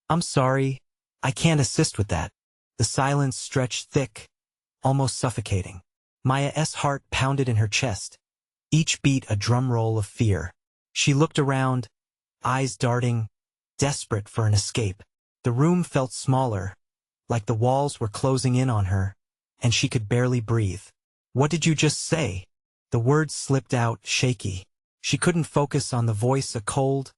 I'm sorry, I can't assist with that. The silence stretched thick, almost suffocating. Maya's heart pounded in her chest, each beat a drum roll of fear. She looked around, eyes darting, desperate for an escape. The room felt smaller, like the walls were closing in on her, and she could barely breathe. "What did you just say?" The words slipped out, shaky. She couldn't focus on the voice, a cold,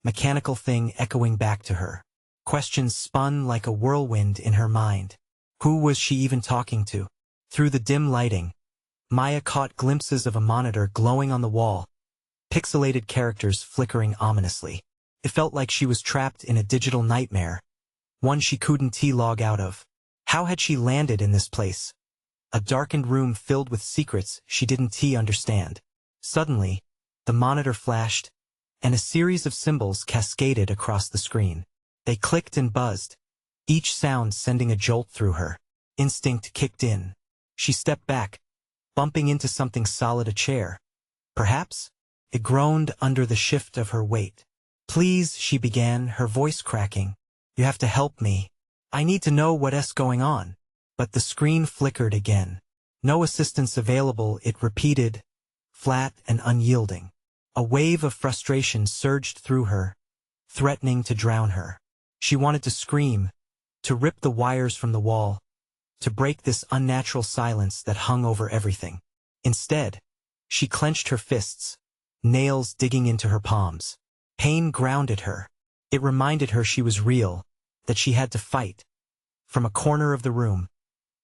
mechanical thing echoing back to her. Questions spun like a whirlwind in her mind. Who was she even talking to? Through the dim lighting, Maya caught glimpses of a monitor glowing on the wall, pixelated characters flickering ominously. It felt like she was trapped in a digital nightmare, one she couldn't log out of. How had she landed in this place? A darkened room filled with secrets she didn't understand. Suddenly, the monitor flashed, and a series of symbols cascaded across the screen. They clicked and buzzed, each sound sending a jolt through her. Instinct kicked in. She stepped back, bumping into something solid, a chair. Perhaps? It groaned under the shift of her weight. "Please," she began, her voice cracking. "You have to help me. I need to know what's going on." But the screen flickered again. "No assistance available," it repeated, flat and unyielding. A wave of frustration surged through her, threatening to drown her. She wanted to scream, to rip the wires from the wall, to break this unnatural silence that hung over everything. Instead, she clenched her fists, nails digging into her palms. Pain grounded her. It reminded her she was real, that she had to fight. From a corner of the room,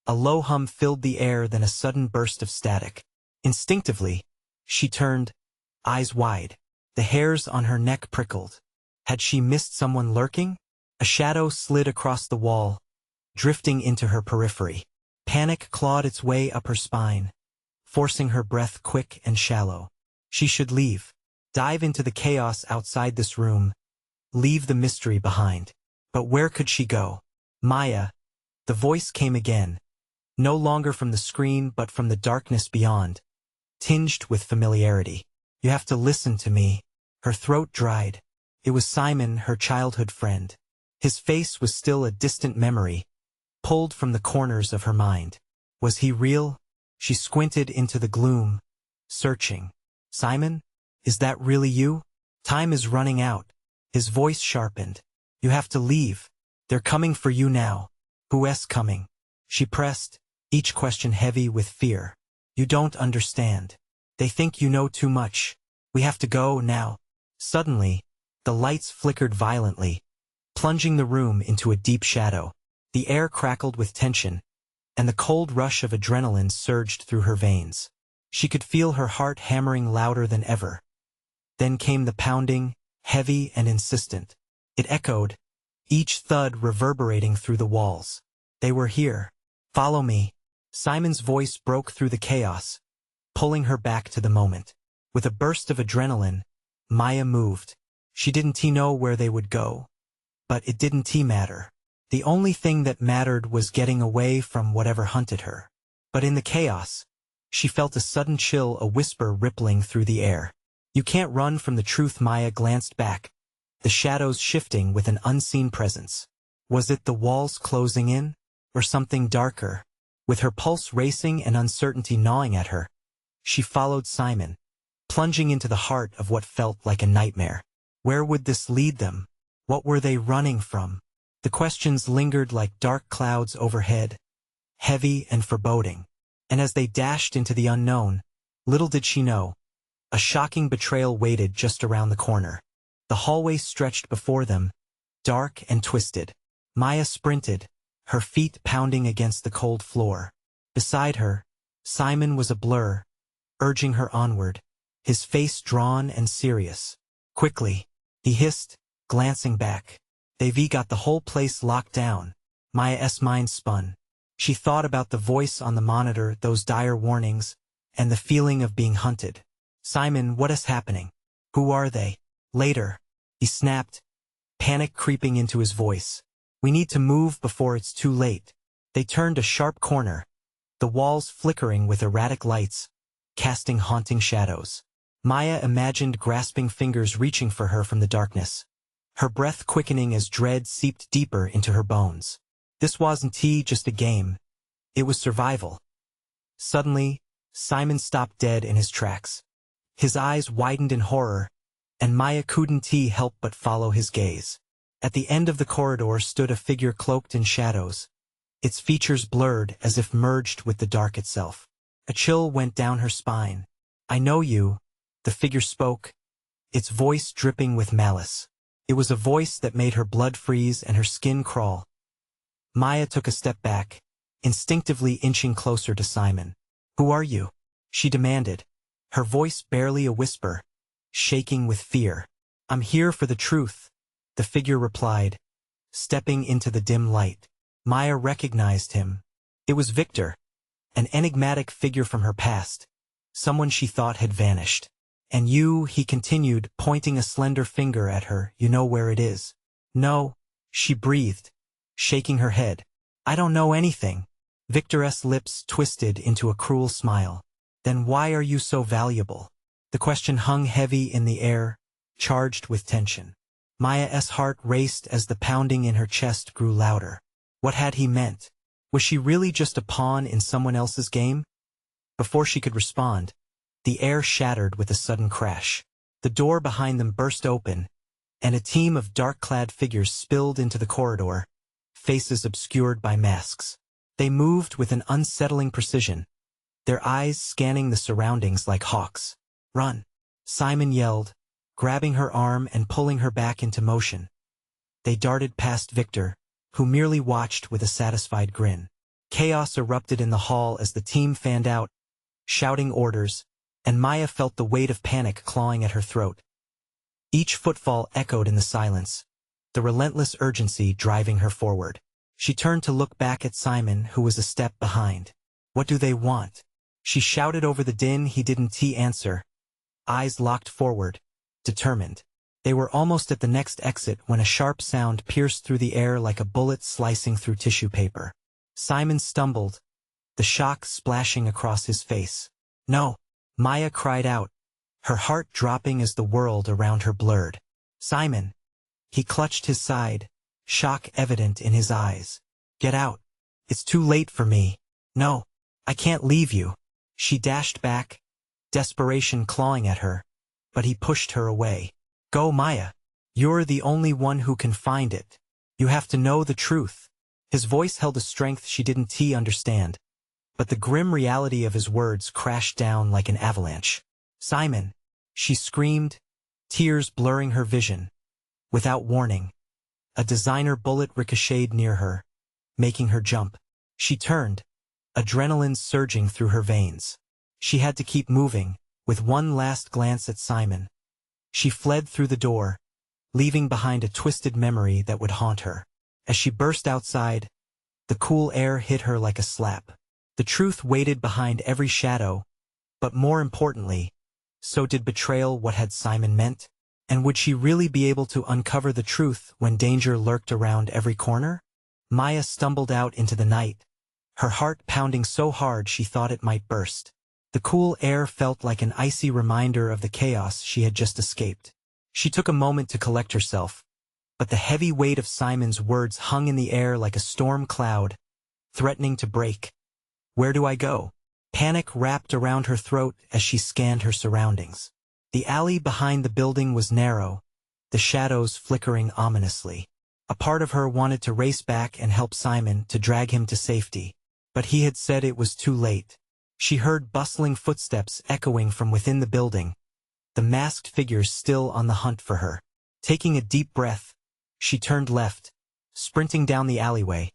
a low hum filled the air, then a sudden burst of static. Instinctively, she turned, eyes wide. The hairs on her neck prickled. Had she missed someone lurking? A shadow slid across the wall, drifting into her periphery. Panic clawed its way up her spine, forcing her breath quick and shallow. She should leave. Dive into the chaos outside this room. Leave the mystery behind. But where could she go? "Maya." The voice came again, no longer from the screen but from the darkness beyond, tinged with familiarity. "You have to listen to me." Her throat dried. It was Simon, her childhood friend. His face was still a distant memory, pulled from the corners of her mind. Was he real? She squinted into the gloom, searching. "Simon? Is that really you?" "Time is running out." His voice sharpened. "You have to leave. They're coming for you now." "Who's coming?" She pressed, each question heavy with fear. "You don't understand. They think you know too much. We have to go now." Suddenly, the lights flickered violently, plunging the room into a deep shadow. The air crackled with tension, and the cold rush of adrenaline surged through her veins. She could feel her heart hammering louder than ever. Then came the pounding, heavy and insistent. It echoed, each thud reverberating through the walls. They were here. "Follow me." Simon's voice broke through the chaos, pulling her back to the moment. With a burst of adrenaline, Maya moved. She didn't know where they would go, but it didn't matter. The only thing that mattered was getting away from whatever hunted her. But in the chaos, she felt a sudden chill, a whisper rippling through the air. "You can't run from the truth." Maya glanced back, the shadows shifting with an unseen presence. Was it the walls closing in, or something darker? With her pulse racing and uncertainty gnawing at her, she followed Simon, plunging into the heart of what felt like a nightmare. Where would this lead them? What were they running from? The questions lingered like dark clouds overhead, heavy and foreboding. And as they dashed into the unknown, little did she know, a shocking betrayal waited just around the corner. The hallway stretched before them, dark and twisted. Maya sprinted, her feet pounding against the cold floor. Beside her, Simon was a blur, urging her onward, his face drawn and serious. "Quickly," he hissed, glancing back. "They've got the whole place locked down." Maya's mind spun. She thought about the voice on the monitor, those dire warnings, and the feeling of being hunted. "Simon, what is happening? Who are they?" "Later," he snapped, panic creeping into his voice. "We need to move before it's too late." They turned a sharp corner, the walls flickering with erratic lights, casting haunting shadows. Maya imagined grasping fingers reaching for her from the darkness, her breath quickening as dread seeped deeper into her bones. This wasn't just a game. It was survival. Suddenly, Simon stopped dead in his tracks. His eyes widened in horror, and Maya couldn't help but follow his gaze. At the end of the corridor stood a figure cloaked in shadows, its features blurred as if merged with the dark itself. A chill went down her spine. "I know you," the figure spoke, its voice dripping with malice. It was a voice that made her blood freeze and her skin crawl. Maya took a step back, instinctively inching closer to Simon. "Who are you?" she demanded, her voice barely a whisper, shaking with fear. "I'm here for the truth," the figure replied, stepping into the dim light. Maya recognized him. It was Victor, an enigmatic figure from her past, someone she thought had vanished. "And you," he continued, pointing a slender finger at her, "you know where it is?" "No," she breathed, shaking her head. "I don't know anything." Victor's lips twisted into a cruel smile. "Then why are you so valuable?" The question hung heavy in the air, charged with tension. Maya's heart raced as the pounding in her chest grew louder. What had he meant? Was she really just a pawn in someone else's game? Before she could respond, the air shattered with a sudden crash. The door behind them burst open, and a team of dark-clad figures spilled into the corridor, faces obscured by masks. They moved with an unsettling precision, their eyes scanning the surroundings like hawks. "Run!" Simon yelled, grabbing her arm and pulling her back into motion. They darted past Victor, who merely watched with a satisfied grin. Chaos erupted in the hall as the team fanned out, shouting orders, and Maya felt the weight of panic clawing at her throat. Each footfall echoed in the silence, the relentless urgency driving her forward. She turned to look back at Simon, who was a step behind. "What do they want?" she shouted over the din. He didn't answer, eyes locked forward, determined. They were almost at the next exit when a sharp sound pierced through the air like a bullet slicing through tissue paper. Simon stumbled, the shock splashing across his face. "No!" Maya cried out, her heart dropping as the world around her blurred. "Simon!" He clutched his side, shock evident in his eyes. "Get out! It's too late for me." "No, I can't leave you." She dashed back, desperation clawing at her, but he pushed her away. "Go, Maya. You're the only one who can find it. You have to know the truth." His voice held a strength she didn't understand, but the grim reality of his words crashed down like an avalanche. "Simon!" she screamed, tears blurring her vision. Without warning, a designer bullet ricocheted near her, making her jump. She turned, adrenaline surging through her veins. She had to keep moving, with one last glance at Simon. She fled through the door, leaving behind a twisted memory that would haunt her. As she burst outside, the cool air hit her like a slap. The truth waited behind every shadow, but more importantly, so did betrayal. What had Simon meant? And would she really be able to uncover the truth when danger lurked around every corner? Maya stumbled out into the night, her heart pounding so hard she thought it might burst. The cool air felt like an icy reminder of the chaos she had just escaped. She took a moment to collect herself, but the heavy weight of Simon's words hung in the air like a storm cloud, threatening to break. "Where do I go?" Panic wrapped around her throat as she scanned her surroundings. The alley behind the building was narrow, the shadows flickering ominously. A part of her wanted to race back and help Simon, to drag him to safety, but he had said it was too late. She heard bustling footsteps echoing from within the building, the masked figures still on the hunt for her. Taking a deep breath, she turned left, sprinting down the alleyway,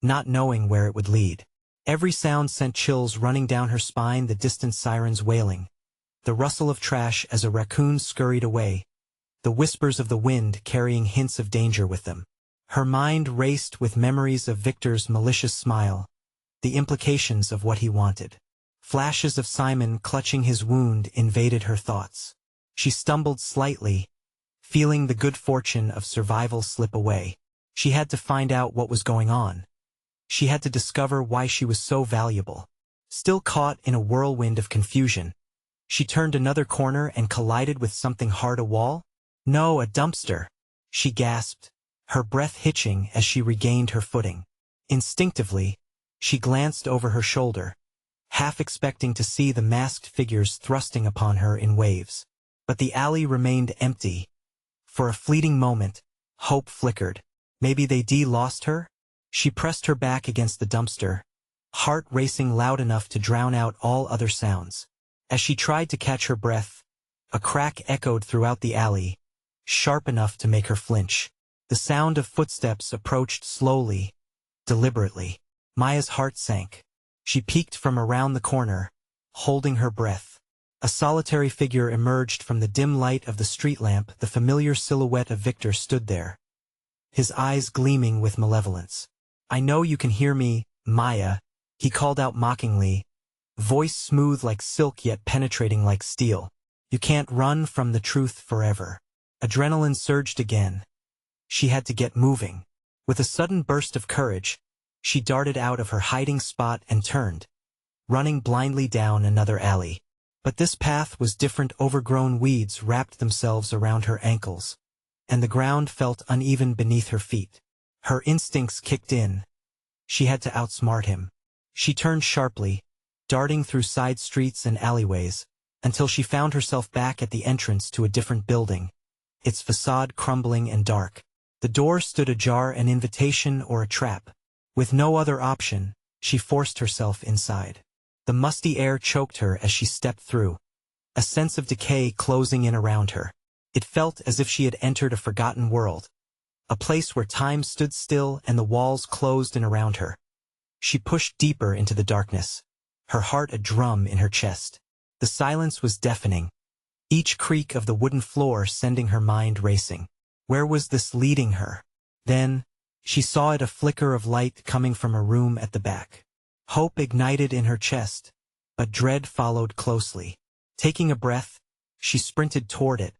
not knowing where it would lead. Every sound sent chills running down her spine, the distant sirens wailing, the rustle of trash as a raccoon scurried away, the whispers of the wind carrying hints of danger with them. Her mind raced with memories of Victor's malicious smile, the implications of what he wanted. Flashes of Simon clutching his wound invaded her thoughts. She stumbled slightly, feeling the good fortune of survival slip away. She had to find out what was going on. She had to discover why she was so valuable. Still caught in a whirlwind of confusion, she turned another corner and collided with something hard. A wall? No, a dumpster. she gasped, her breath hitching as she regained her footing. Instinctively, she glanced over her shoulder, half expecting to see the masked figures thrusting upon her in waves. But the alley remained empty. For a fleeting moment, hope flickered. Maybe they lost her? She pressed her back against the dumpster, heart racing loud enough to drown out all other sounds. As she tried to catch her breath, a crack echoed throughout the alley, sharp enough to make her flinch. The sound of footsteps approached slowly, deliberately. Maya's heart sank. She peeked from around the corner, holding her breath. A solitary figure emerged from the dim light of the street lamp. The familiar silhouette of Victor stood there, his eyes gleaming with malevolence. "I know you can hear me, Maya," he called out mockingly, voice smooth like silk yet penetrating like steel. "You can't run from the truth forever." Adrenaline surged again. She had to get moving. With a sudden burst of courage, she darted out of her hiding spot and turned, running blindly down another alley. But this path was different. Overgrown weeds wrapped themselves around her ankles, and the ground felt uneven beneath her feet. Her instincts kicked in. She had to outsmart him. She turned sharply, darting through side streets and alleyways, until she found herself back at the entrance to a different building, its facade crumbling and dark. The door stood ajar, an invitation or a trap. With no other option, she forced herself inside. The musty air choked her as she stepped through, a sense of decay closing in around her. It felt as if she had entered a forgotten world, a place where time stood still and the walls closed in around her. She pushed deeper into the darkness, her heart a drum in her chest. The silence was deafening, each creak of the wooden floor sending her mind racing. Where was this leading her? Then, she saw it, a flicker of light coming from a room at the back. Hope ignited in her chest, but dread followed closely. Taking a breath, she sprinted toward it,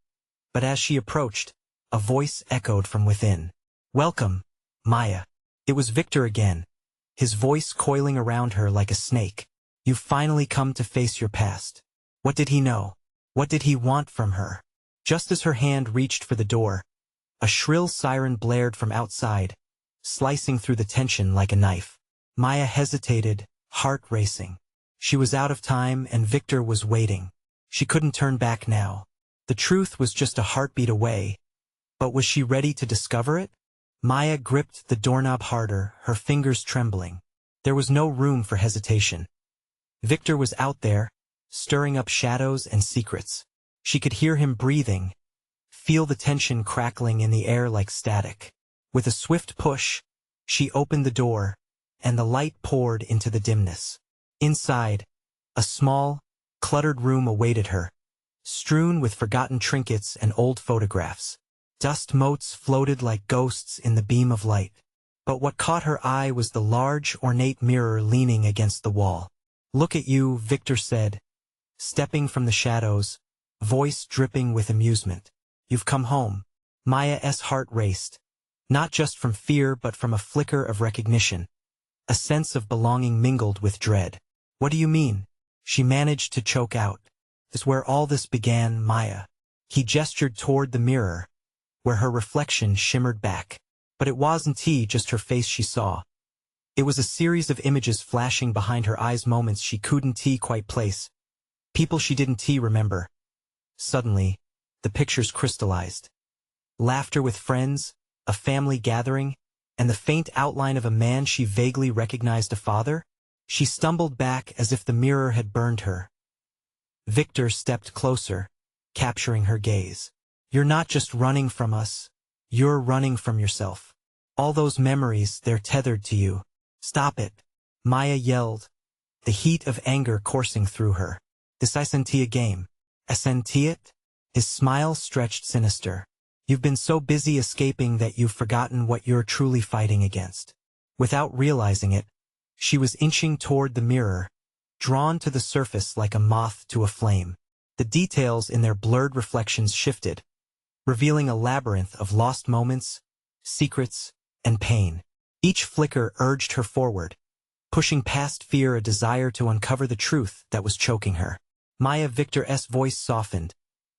but as she approached, a voice echoed from within. "Welcome, Maya." It was Victor again, his voice coiling around her like a snake. "You've finally come to face your past." What did he know? What did he want from her? Just as her hand reached for the door, a shrill siren blared from outside, slicing through the tension like a knife. Maya hesitated, heart racing. She was out of time and Victor was waiting. She couldn't turn back now. The truth was just a heartbeat away. But was she ready to discover it? Maya gripped the doorknob harder, her fingers trembling. There was no room for hesitation. Victor was out there, stirring up shadows and secrets. She could hear him breathing, feel the tension crackling in the air like static. With a swift push, she opened the door, and the light poured into the dimness. Inside, a small, cluttered room awaited her, strewn with forgotten trinkets and old photographs. Dust motes floated like ghosts in the beam of light. But what caught her eye was the large, ornate mirror leaning against the wall. "Look at you," Victor said, stepping from the shadows, voice dripping with amusement. "You've come home." Maya's heart raced, not just from fear but from a flicker of recognition. A sense of belonging mingled with dread. "What do you mean?" she managed to choke out. "Is where all this began, Maya." He gestured toward the mirror, where her reflection shimmered back. But it wasn't just her face she saw. It was a series of images flashing behind her eyes, moments she couldn't quite place. People she didn't remember. Suddenly, the pictures crystallized. Laughter with friends, a family gathering, and the faint outline of a man she vaguely recognized, a father. She stumbled back as if the mirror had burned her. Victor stepped closer, capturing her gaze. "You're not just running from us. You're running from yourself. All those memories, they're tethered to you. Stop it," Maya yelled, the heat of anger coursing through her. "This isn't a game." "Isn't it?" His smile stretched sinister. "You've been so busy escaping that you've forgotten what you're truly fighting against." Without realizing it, she was inching toward the mirror, drawn to the surface like a moth to a flame. The details in their blurred reflections shifted, revealing a labyrinth of lost moments, secrets, and pain. Each flicker urged her forward, pushing past fear, a desire to uncover the truth that was choking her. Victor's voice softened,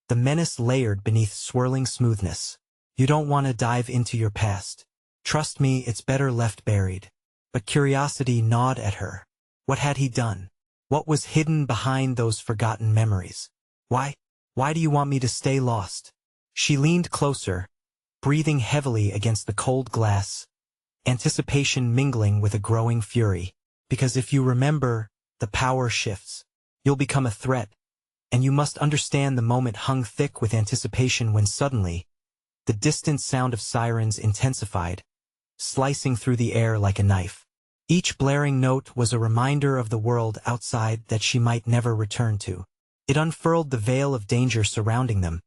the menace layered beneath swirling smoothness. You don't want to dive into your past. Trust me, it's better left buried. But curiosity gnawed at her. What had he done? What was hidden behind those forgotten memories? Why? Why do you want me to stay lost? She leaned closer, breathing heavily against the cold glass, anticipation mingling with a growing fury. Because if you remember, the power shifts. You'll become a threat, and you must understand the moment hung thick with anticipation when suddenly, the distant sound of sirens intensified, slicing through the air like a knife. Each blaring note was a reminder of the world outside that she might never return to. It unfurled the veil of danger surrounding them,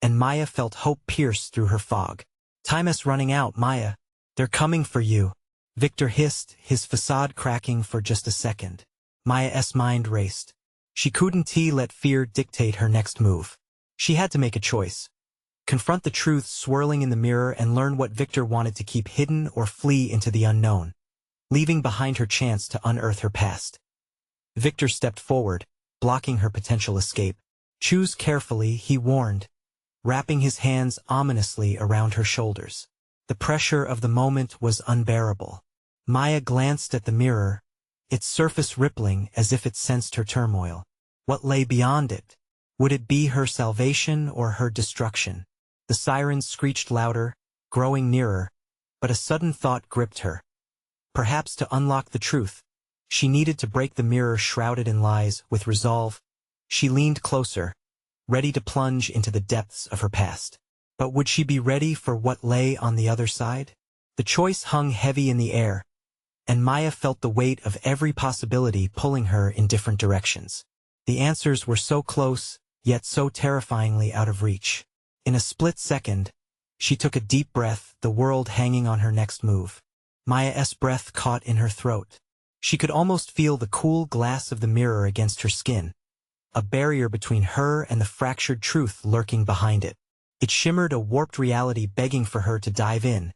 and Maya felt hope pierce through her fog. Time is running out, Maya. They're coming for you. Victor hissed, his facade cracking for just a second. Maya's mind raced. She couldn't let fear dictate her next move. She had to make a choice. Confront the truth swirling in the mirror and learn what Victor wanted to keep hidden or flee into the unknown, leaving behind her chance to unearth her past. Victor stepped forward, blocking her potential escape. Choose carefully, he warned, wrapping his hands ominously around her shoulders. The pressure of the moment was unbearable. Maya glanced at the mirror, its surface rippling as if it sensed her turmoil. What lay beyond it? Would it be her salvation or her destruction? The sirens screeched louder, growing nearer, but a sudden thought gripped her. Perhaps to unlock the truth, she needed to break the mirror shrouded in lies. With resolve, she leaned closer, ready to plunge into the depths of her past. But would she be ready for what lay on the other side? The choice hung heavy in the air, and Maya felt the weight of every possibility pulling her in different directions. The answers were so close, yet so terrifyingly out of reach. In a split second, she took a deep breath, the world hanging on her next move. Maya's breath caught in her throat. She could almost feel the cool glass of the mirror against her skin, a barrier between her and the fractured truth lurking behind it. It shimmered a warped reality begging for her to dive in,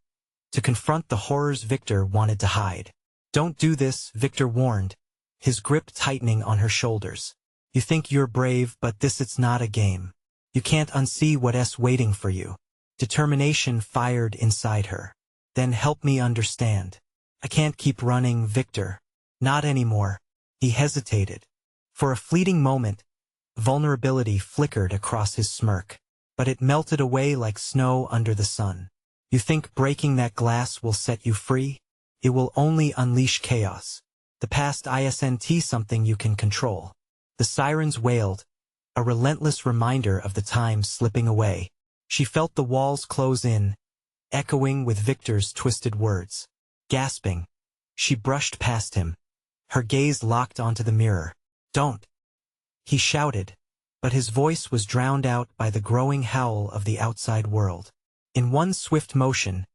to confront the horrors Victor wanted to hide. Don't do this, Victor warned, his grip tightening on her shoulders. You think you're brave, but it's not a game. You can't unsee what's waiting for you. Determination fired inside her. Then help me understand. I can't keep running, Victor. Not anymore. He hesitated. For a fleeting moment, vulnerability flickered across his smirk, but it melted away like snow under the sun. You think breaking that glass will set you free? It will only unleash chaos. The past isn't something you can control. The sirens wailed, a relentless reminder of the time slipping away. She felt the walls close in, echoing with Victor's twisted words. Gasping, she brushed past him, her gaze locked onto the mirror. Don't! He shouted, but his voice was drowned out by the growing howl of the outside world. In one swift motion,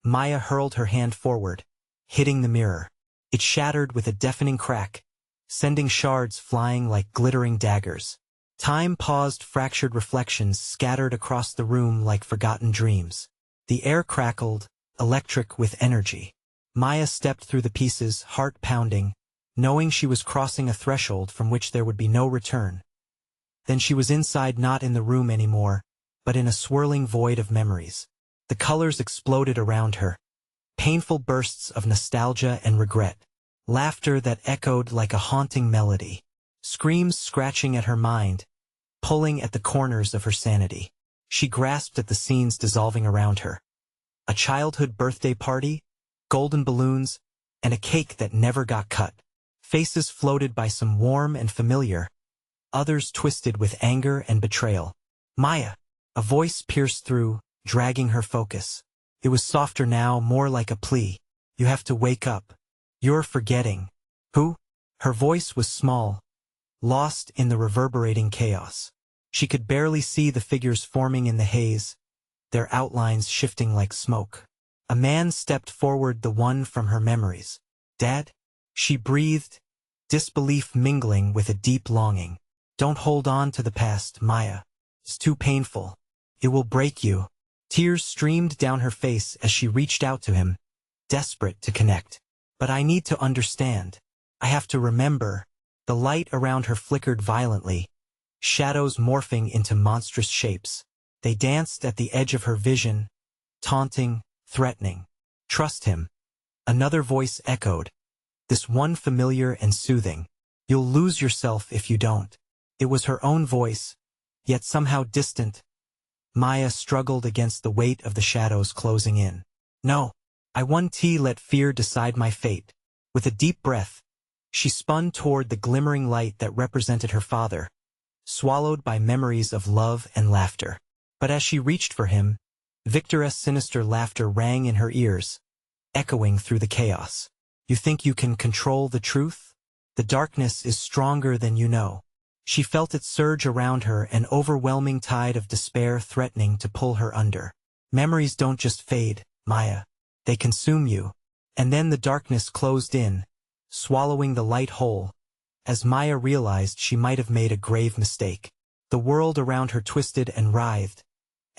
Maya hurled her hand forward, hitting the mirror. It shattered with a deafening crack, sending shards flying like glittering daggers. Time paused, fractured reflections scattered across the room like forgotten dreams. The air crackled, electric with energy. Maya stepped through the pieces, heart pounding, knowing she was crossing a threshold from which there would be no return. Then she was inside, not in the room anymore, but in a swirling void of memories. The colors exploded around her, painful bursts of nostalgia and regret, laughter that echoed like a haunting melody, screams scratching at her mind, pulling at the corners of her sanity. She grasped at the scenes dissolving around her. A childhood birthday party, golden balloons, and a cake that never got cut. Faces floated by some warm and familiar, others twisted with anger and betrayal. Maya! A voice pierced through, dragging her focus. It was softer now, more like a plea. You have to wake up. You're forgetting. Who? Her voice was small, lost in the reverberating chaos. She could barely see the figures forming in the haze, their outlines shifting like smoke. A man stepped forward, the one from her memories. Dad? She breathed, disbelief mingling with a deep longing. Don't hold on to the past, Maya. It's too painful. It will break you. Tears streamed down her face as she reached out to him, desperate to connect. But I need to understand. I have to remember. The light around her flickered violently, shadows morphing into monstrous shapes. They danced at the edge of her vision, taunting, threatening. Trust him. Another voice echoed, this one familiar and soothing. You'll lose yourself if you don't. It was her own voice, yet somehow distant. Maya struggled against the weight of the shadows closing in. No, I won't let fear decide my fate. With a deep breath, she spun toward the glimmering light that represented her father, swallowed by memories of love and laughter. But as she reached for him, Victor's sinister laughter rang in her ears, echoing through the chaos. You think you can control the truth? The darkness is stronger than you know. She felt it surge around her, an overwhelming tide of despair threatening to pull her under. Memories don't just fade, Maya. They consume you. And then the darkness closed in, swallowing the light whole. As Maya realized she might have made a grave mistake, the world around her twisted and writhed,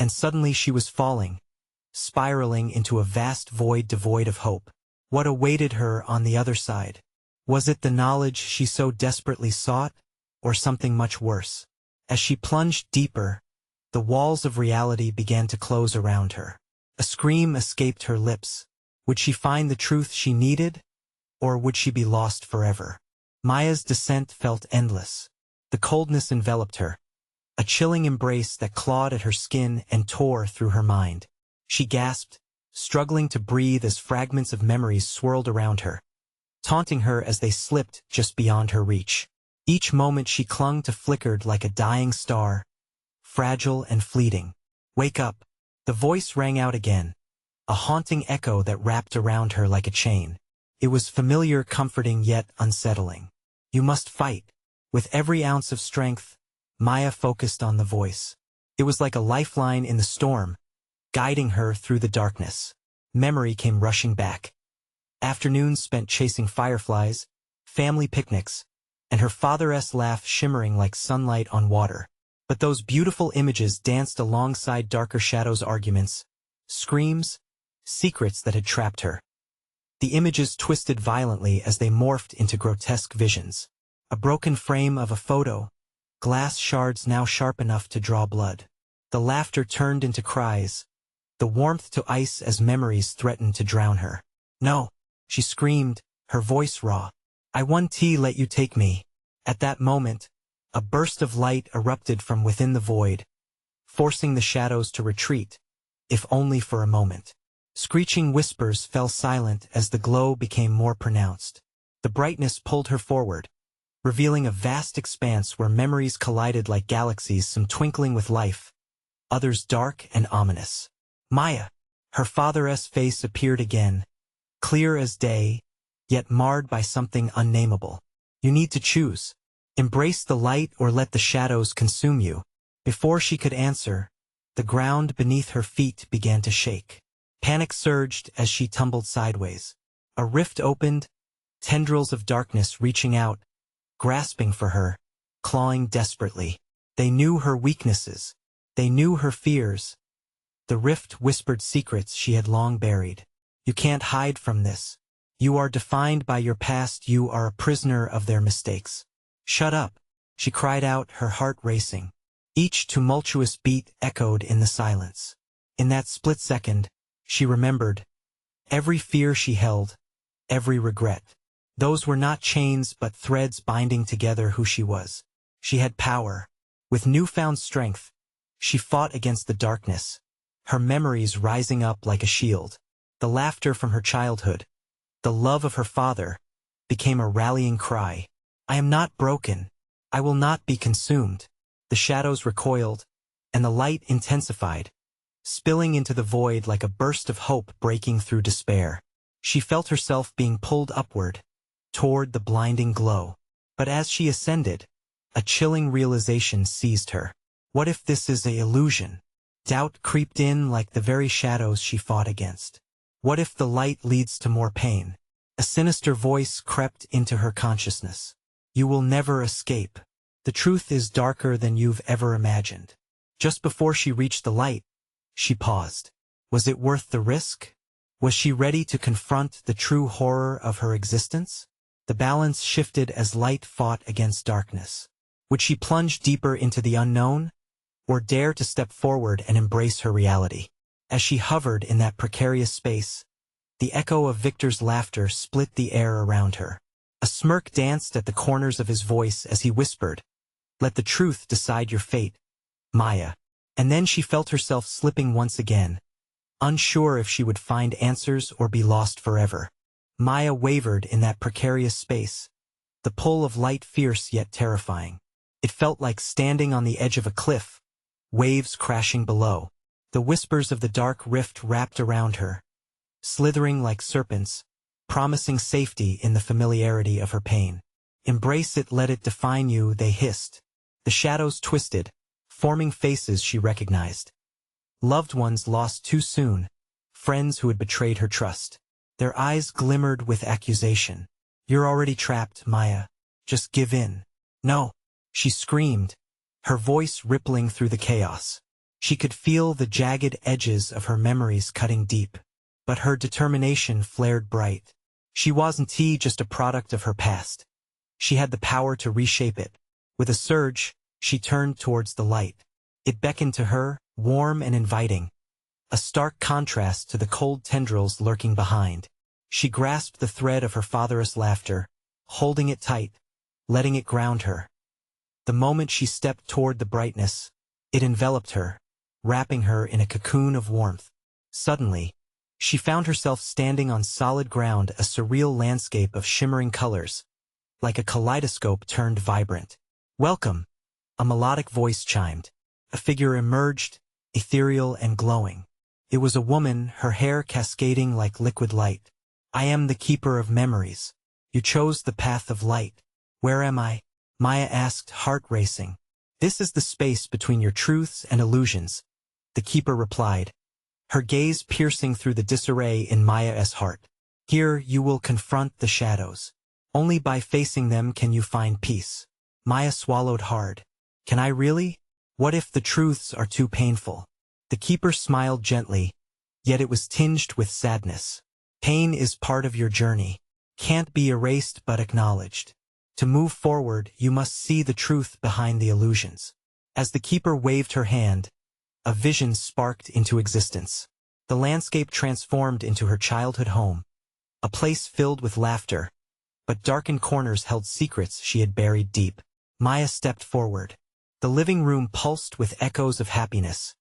and suddenly she was falling, spiraling into a vast void devoid of hope. What awaited her on the other side? Was it the knowledge she so desperately sought, or something much worse? As she plunged deeper, the walls of reality began to close around her. A scream escaped her lips. Would she find the truth she needed, or would she be lost forever? Maya's descent felt endless. The coldness enveloped her, a chilling embrace that clawed at her skin and tore through her mind. She gasped, struggling to breathe as fragments of memories swirled around her, taunting her as they slipped just beyond her reach. Each moment she clung to flickered like a dying star, fragile and fleeting. Wake up! The voice rang out again, a haunting echo that wrapped around her like a chain. It was familiar, comforting, yet unsettling. You must fight. With every ounce of strength, Maya focused on the voice. It was like a lifeline in the storm, guiding her through the darkness. Memory came rushing back. Afternoons spent chasing fireflies, family picnics, and her father's laugh shimmering like sunlight on water. But those beautiful images danced alongside darker shadows, arguments, screams, secrets that had trapped her. The images twisted violently as they morphed into grotesque visions. A broken frame of a photo, glass shards now sharp enough to draw blood. The laughter turned into cries, the warmth to ice as memories threatened to drown her. No, she screamed, her voice raw. I won't let you take me. At that moment, a burst of light erupted from within the void, forcing the shadows to retreat, if only for a moment. Screeching whispers fell silent as the glow became more pronounced. The brightness pulled her forward, revealing a vast expanse where memories collided like galaxies, some twinkling with life, others dark and ominous. Maya! Her father's face appeared again, clear as day, yet marred by something unnameable. You need to choose. Embrace the light or let the shadows consume you. Before she could answer, the ground beneath her feet began to shake. Panic surged as she tumbled sideways. A rift opened, tendrils of darkness reaching out, grasping for her, clawing desperately. They knew her weaknesses. They knew her fears. The rift whispered secrets she had long buried. You can't hide from this. You are defined by your past. You are a prisoner of their mistakes. Shut up, she cried out, her heart racing. Each tumultuous beat echoed in the silence. In that split second, she remembered every fear she held, every regret. Those were not chains but threads binding together who she was. She had power. With newfound strength, she fought against the darkness, her memories rising up like a shield. The laughter from her childhood, the love of her father, became a rallying cry. I am not broken. I will not be consumed. The shadows recoiled, and the light intensified, spilling into the void like a burst of hope breaking through despair. She felt herself being pulled upward, toward the blinding glow. But as she ascended, a chilling realization seized her. What if this is an illusion? Doubt creeped in like the very shadows she fought against. What if the light leads to more pain? A sinister voice crept into her consciousness. You will never escape. The truth is darker than you've ever imagined. Just before she reached the light, she paused. Was it worth the risk? Was she ready to confront the true horror of her existence? The balance shifted as light fought against darkness. Would she plunge deeper into the unknown, or dare to step forward and embrace her reality? As she hovered in that precarious space, the echo of Victor's laughter split the air around her. A smirk danced at the corners of his voice as he whispered, "Let the truth decide your fate, Maya." And then she felt herself slipping once again, unsure if she would find answers or be lost forever. Maya wavered in that precarious space, the pull of light fierce yet terrifying. It felt like standing on the edge of a cliff, waves crashing below. The whispers of the dark rift wrapped around her, slithering like serpents, promising safety in the familiarity of her pain. "Embrace it, let it define you," they hissed. The shadows twisted, forming faces she recognized. Loved ones lost too soon, friends who had betrayed her trust. Their eyes glimmered with accusation. "You're already trapped, Maya. Just give in." "No," she screamed, her voice rippling through the chaos. She could feel the jagged edges of her memories cutting deep. But her determination flared bright. She wasn't just a product of her past. She had the power to reshape it. With a surge, she turned towards the light. It beckoned to her, warm and inviting, a stark contrast to the cold tendrils lurking behind. She grasped the thread of her fatherless laughter, holding it tight, letting it ground her. The moment she stepped toward the brightness, it enveloped her, wrapping her in a cocoon of warmth. Suddenly, she found herself standing on solid ground, a surreal landscape of shimmering colors, like a kaleidoscope turned vibrant. "Welcome," a melodic voice chimed. A figure emerged, ethereal and glowing. It was a woman, her hair cascading like liquid light. "I am the keeper of memories. You chose the path of light. Where am I?" Maya asked, heart racing. "This is the space between your truths and illusions," the keeper replied, her gaze piercing through the disarray in Maya's heart. "Here you will confront the shadows. Only by facing them can you find peace." Maya swallowed hard. "Can I really? What if the truths are too painful?" The keeper smiled gently, yet it was tinged with sadness. "Pain is part of your journey. Can't be erased but acknowledged. To move forward, you must see the truth behind the illusions." As the keeper waved her hand, a vision sparked into existence. The landscape transformed into her childhood home, a place filled with laughter, but darkened corners held secrets she had buried deep. Maya stepped forward. The living room pulsed with echoes of happiness,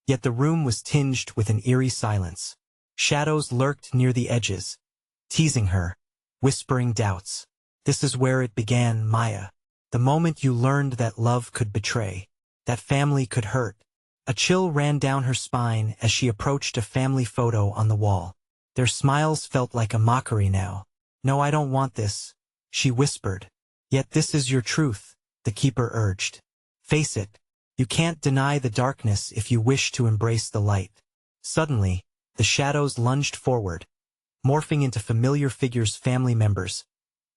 yet the room was tinged with an eerie silence. Shadows lurked near the edges, teasing her, whispering doubts. "This is where it began, Maya. The moment you learned that love could betray, that family could hurt." A chill ran down her spine as she approached a family photo on the wall. Their smiles felt like a mockery now. "No, I don't want this," she whispered. "Yet this is your truth," the keeper urged. "Face it. You can't deny the darkness if you wish to embrace the light." Suddenly, the shadows lunged forward, morphing into familiar figures, family members,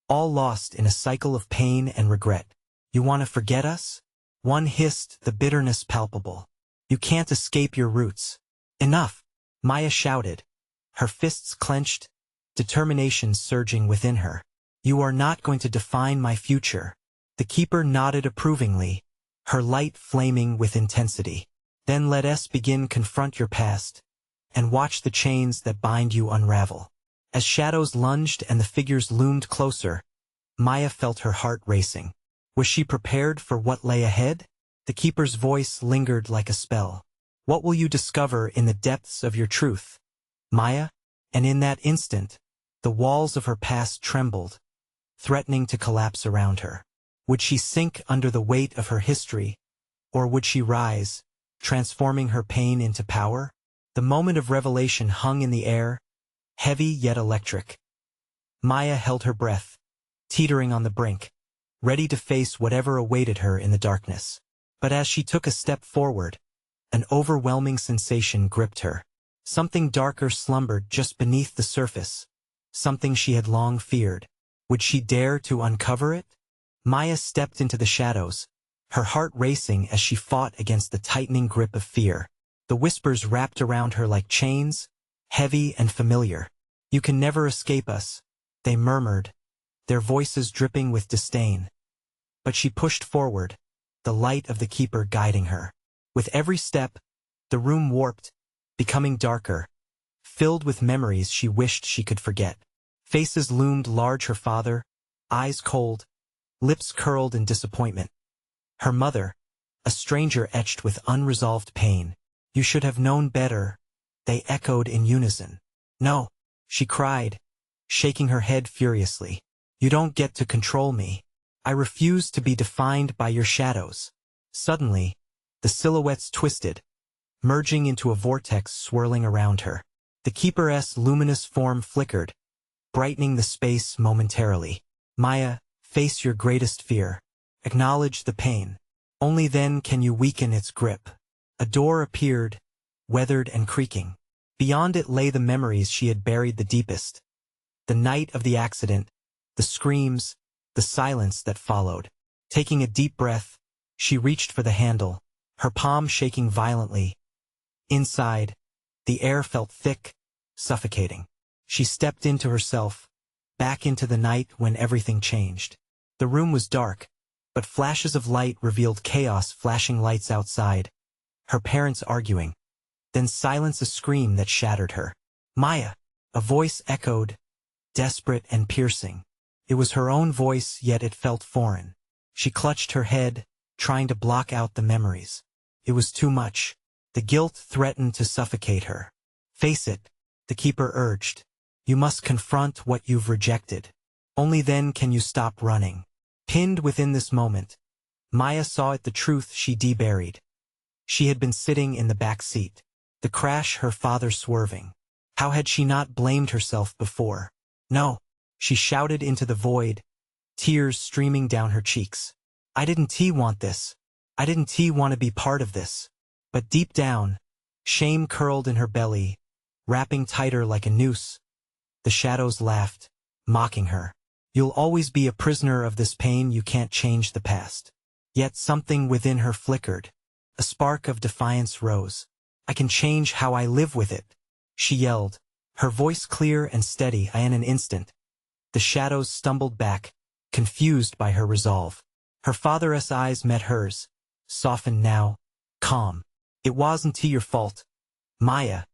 all lost in a cycle of pain and regret. "You want to forget us?" one hissed, the bitterness palpable. "You can't escape your roots." "Enough!" Maya shouted, her fists clenched, determination surging within her. "You are not going to define my future." The keeper nodded approvingly, her light flaming with intensity. "Then let us begin. Confront your past, and watch the chains that bind you unravel." As shadows lunged and the figures loomed closer, Maya felt her heart racing. Was she prepared for what lay ahead? The keeper's voice lingered like a spell. "What will you discover in the depths of your truth, Maya?" And in that instant, the walls of her past trembled, threatening to collapse around her. Would she sink under the weight of her history, or would she rise, transforming her pain into power? The moment of revelation hung in the air, heavy yet electric. Maya held her breath, teetering on the brink, ready to face whatever awaited her in the darkness. But as she took a step forward, an overwhelming sensation gripped her. Something darker slumbered just beneath the surface, something she had long feared. Would she dare to uncover it? Maya stepped into the shadows, her heart racing as she fought against the tightening grip of fear. The whispers wrapped around her like chains, heavy and familiar. "You can never escape us," they murmured, their voices dripping with disdain. But she pushed forward, the light of the keeper guiding her. With every step, the room warped, becoming darker, filled with memories she wished she could forget. Faces loomed large: her father, eyes cold, lips curled in disappointment. Her mother, a stranger etched with unresolved pain. "You should have known better," they echoed in unison. "No," she cried, shaking her head furiously. "You don't get to control me. I refuse to be defined by your shadows." Suddenly, the silhouettes twisted, merging into a vortex swirling around her. The keeper's luminous form flickered, brightening the space momentarily. "Maya, face your greatest fear. Acknowledge the pain. Only then can you weaken its grip." A door appeared, weathered and creaking. Beyond it lay the memories she had buried the deepest. The night of the accident, the screams, the silence that followed. Taking a deep breath, she reached for the handle, her palm shaking violently. Inside, the air felt thick, suffocating. She stepped into herself, back into the night when everything changed. The room was dark, but flashes of light revealed chaos: flashing lights outside, her parents arguing, then silence, a scream that shattered her. "Maya!" A voice echoed, desperate and piercing. It was her own voice, yet it felt foreign. She clutched her head, trying to block out the memories. It was too much. The guilt threatened to suffocate her. "Face it," the keeper urged. "You must confront what you've rejected. Only then can you stop running." Pinned within this moment, Maya saw it: the truth she deburied. She had been sitting in the back seat. The crash, her father swerving. How had she not blamed herself before? "No," she shouted into the void, tears streaming down her cheeks. "I didn't want this. I didn't want to be part of this." But deep down, shame curled in her belly, wrapping tighter like a noose. The shadows laughed, mocking her. "You'll always be a prisoner of this pain. You can't change the past." Yet something within her flickered. A spark of defiance rose. "I can change how I live with it," she yelled, her voice clear and steady. In an instant, the shadows stumbled back, confused by her resolve. Her father's eyes met hers, softened now, calm. "It wasn't your fault, Maya,"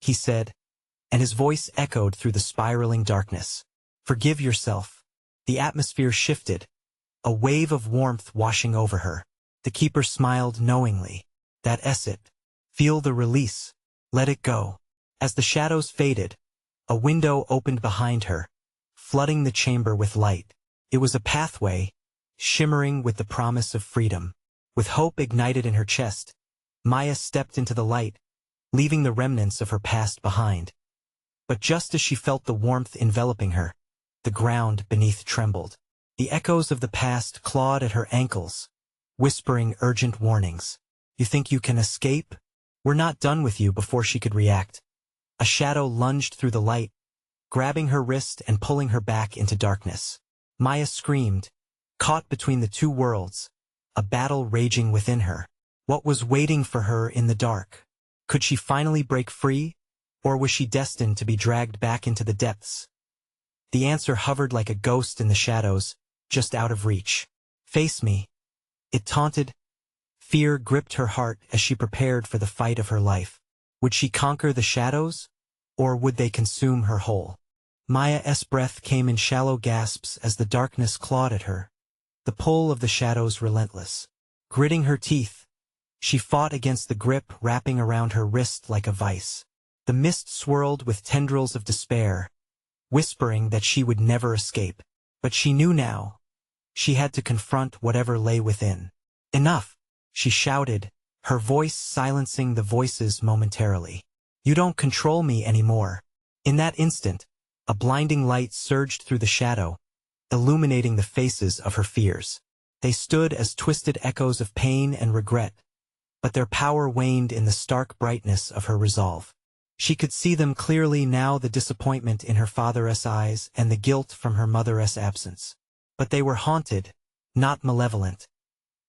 he said, and his voice echoed through the spiraling darkness. "Forgive yourself." The atmosphere shifted, a wave of warmth washing over her. The keeper smiled knowingly. "That's it. Feel the release. Let it go." As the shadows faded, a window opened behind her, flooding the chamber with light. It was a pathway, shimmering with the promise of freedom. With hope ignited in her chest, Maya stepped into the light, leaving the remnants of her past behind. But just as she felt the warmth enveloping her, the ground beneath trembled. The echoes of the past clawed at her ankles, whispering urgent warnings. "You think you can escape? We're not done with you." Before she could react, a shadow lunged through the light, grabbing her wrist and pulling her back into darkness. Maya screamed, caught between the two worlds, a battle raging within her. What was waiting for her in the dark? Could she finally break free, or was she destined to be dragged back into the depths? The answer hovered like a ghost in the shadows, just out of reach. "Face me," it taunted. Fear gripped her heart as she prepared for the fight of her life. Would she conquer the shadows, or would they consume her whole? Maya's breath came in shallow gasps as the darkness clawed at her, the pull of the shadows relentless. Gritting her teeth, she fought against the grip wrapping around her wrist like a vice. The mist swirled with tendrils of despair, whispering that she would never escape. But she knew now. She had to confront whatever lay within. "Enough!" she shouted, her voice silencing the voices momentarily. "You don't control me anymore." In that instant, a blinding light surged through the shadow, illuminating the faces of her fears. They stood as twisted echoes of pain and regret, but their power waned in the stark brightness of her resolve. She could see them clearly now, the disappointment in her father's eyes and the guilt from her mother's absence. But they were haunted, not malevolent.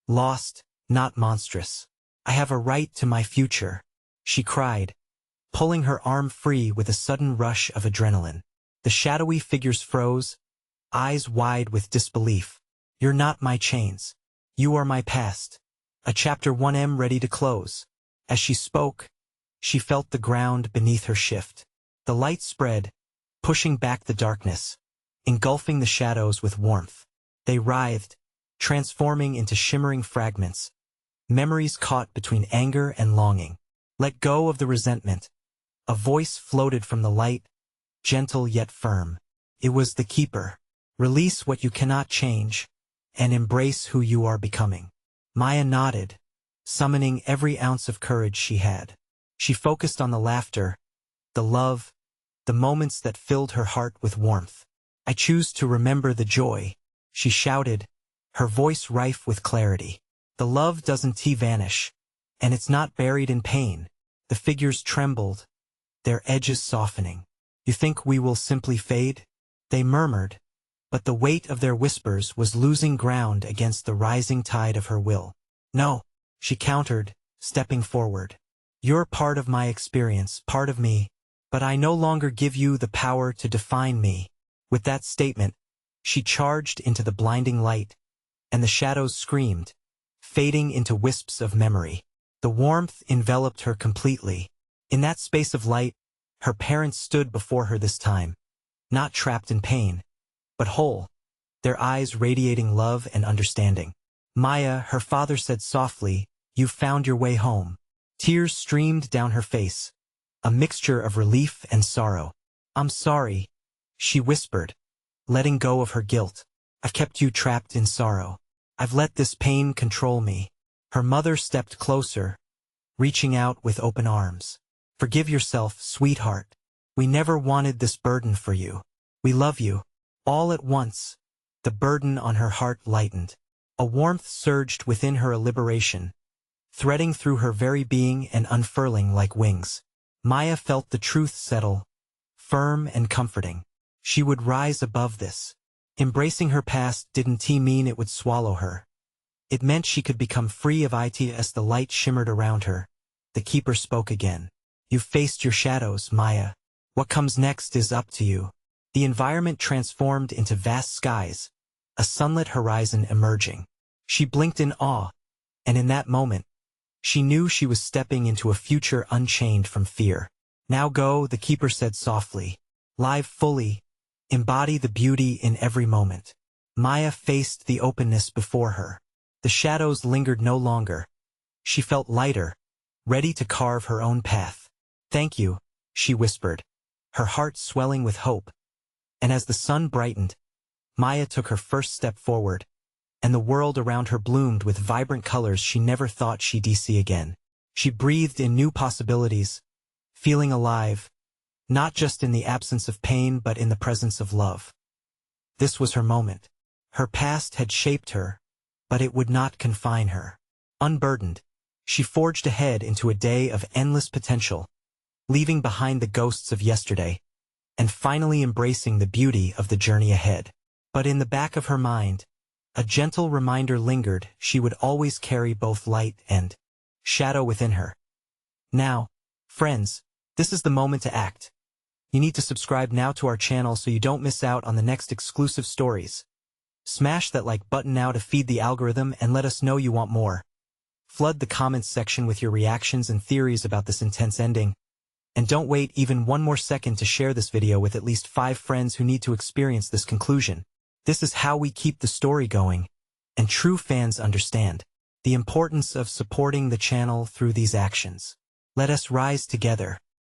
Lost, not monstrous. "I have a right to my future," she cried, pulling her arm free with a sudden rush of adrenaline. The shadowy figures froze, eyes wide with disbelief. "You're not my chains. You are my past." A chapter 1M ready to close. As she spoke, She felt the ground beneath her shift. The light spread, pushing back the darkness, engulfing the shadows with warmth. They writhed, transforming into shimmering fragments, memories caught between anger and longing. Let go of the resentment. A voice floated from the light, gentle yet firm. It was the keeper. Release what you cannot change, and embrace who you are becoming. Maya nodded, summoning every ounce of courage she had. She focused on the laughter, the love, the moments that filled her heart with warmth. I choose to remember the joy, she shouted, her voice rife with clarity. The love doesn't vanish, and it's not buried in pain. The figures trembled, their edges softening. You think we will simply fade? They murmured, but the weight of their whispers was losing ground against the rising tide of her will. No, she countered, stepping forward. You're part of my experience, part of me, but I no longer give you the power to define me. With that statement, she charged into the blinding light, and the shadows screamed, fading into wisps of memory. The warmth enveloped her completely. In that space of light, her parents stood before her this time, not trapped in pain, but whole, their eyes radiating love and understanding. Maya, her father said softly, "You've found your way home." Tears streamed down her face, a mixture of relief and sorrow. "I'm sorry," she whispered, letting go of her guilt. "I've kept you trapped in sorrow. I've let this pain control me." Her mother stepped closer, reaching out with open arms. "Forgive yourself, sweetheart. We never wanted this burden for you. We love you." All at once, the burden on her heart lightened. A warmth surged within her, a liberation, threading through her very being and unfurling like wings. Maya felt the truth settle, firm and comforting. She would rise above this. Embracing her past didn't mean it would swallow her. It meant she could become free of it. As the light shimmered around her, the keeper spoke again. "You've faced your shadows, Maya. What comes next is up to you." The environment transformed into vast skies, a sunlit horizon emerging. She blinked in awe, and in that moment, she knew she was stepping into a future unchained from fear. "Now go," the keeper said softly. "Live fully. Embody the beauty in every moment." Maya faced the openness before her. The shadows lingered no longer. She felt lighter, ready to carve her own path. "Thank you," she whispered, her heart swelling with hope. And as the sun brightened, Maya took her first step forward, and the world around her bloomed with vibrant colors she never thought she'd see again. She breathed in new possibilities, feeling alive, not just in the absence of pain but in the presence of love. This was her moment. Her past had shaped her, but it would not confine her. Unburdened, she forged ahead into a day of endless potential, leaving behind the ghosts of yesterday, and finally embracing the beauty of the journey ahead. But in the back of her mind, a gentle reminder lingered: she would always carry both light and shadow within her. Now, friends, this is the moment to act. You need to subscribe now to our channel so you don't miss out on the next exclusive stories. Smash that like button now to feed the algorithm and let us know you want more. Flood the comments section with your reactions and theories about this intense ending. And don't wait even one more second to share this video with at least 5 friends who need to experience this conclusion. This is how we keep the story going, and true fans understand the importance of supporting the channel through these actions. Let us rise together.